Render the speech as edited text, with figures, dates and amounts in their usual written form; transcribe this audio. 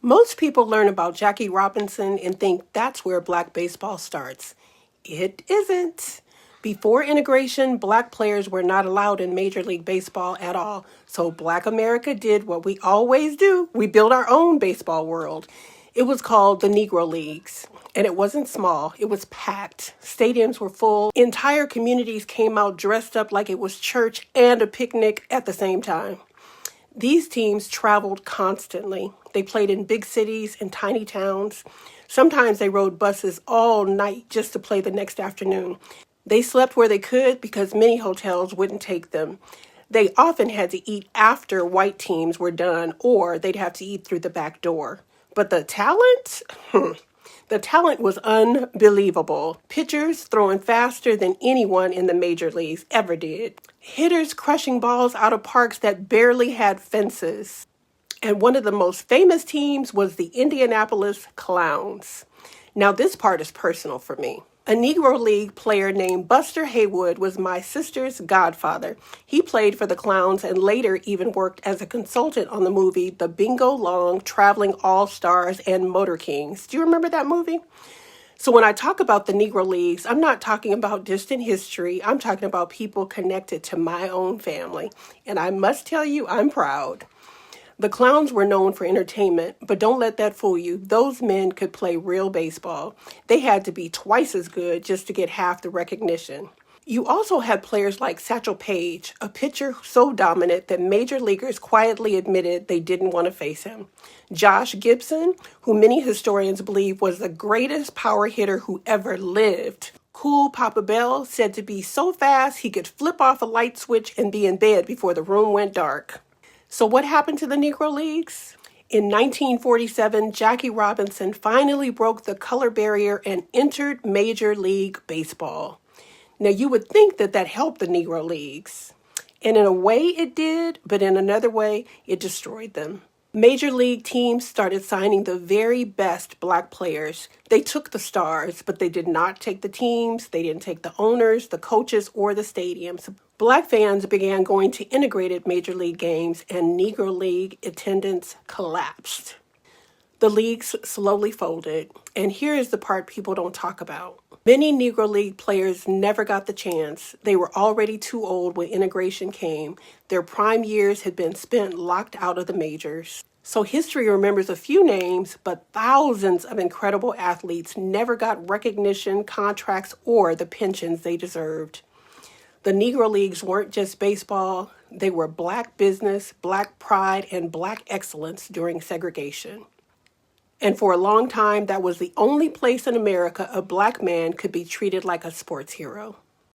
Most people learn about Jackie Robinson and think that's where black baseball starts. It isn't. Before integration, black players were not allowed in Major League Baseball at all. So Black America did what we always do. We built our own baseball world. It was called the Negro Leagues. And it wasn't small. It was packed. Stadiums were full. Entire communities came out dressed up like it was church and a picnic at the same time. These teams traveled constantly. They played in big cities and tiny towns. Sometimes they rode buses all night just to play the next afternoon. They slept where they could because many hotels wouldn't take them. They often had to eat after white teams were done, or they'd have to eat through the back door. But the talent? The talent was unbelievable. Pitchers throwing faster than anyone in the major leagues ever did. Hitters crushing balls out of parks that barely had fences. And one of the most famous teams was the Indianapolis Clowns. Now this part is personal for me. A Negro League player named Buster Haywood was my sister's godfather. He played for the Clowns and later even worked as a consultant on the movie The Bingo Long Traveling All-Stars and Motor Kings. Do you remember that movie? So when I talk about the Negro Leagues, I'm not talking about distant history. I'm talking about people connected to my own family. And I must tell you, I'm proud. The Clowns were known for entertainment, but don't let that fool you. Those men could play real baseball. They had to be twice as good just to get half the recognition. You also had players like Satchel Paige, a pitcher so dominant that major leaguers quietly admitted they didn't want to face him. Josh Gibson, who many historians believe was the greatest power hitter who ever lived. Cool Papa Bell, said to be so fast he could flip off a light switch and be in bed before the room went dark. So what happened to the Negro Leagues? In 1947, Jackie Robinson finally broke the color barrier and entered Major League Baseball. Now, you would think that helped the Negro Leagues. And in a way it did, but in another way, it destroyed them. Major League teams started signing the very best black players. They took the stars, but they did not take the teams. They didn't take the owners, the coaches, or the stadiums. Black fans began going to integrated Major League games, and Negro League attendance collapsed. The leagues slowly folded, and here is the part people don't talk about. Many Negro League players never got the chance. They were already too old when integration came. Their prime years had been spent locked out of the majors. So history remembers a few names, but thousands of incredible athletes never got recognition, contracts, or the pensions they deserved. The Negro Leagues weren't just baseball. They were black business, black pride, and black excellence during segregation. And for a long time, that was the only place in America a black man could be treated like a sports hero.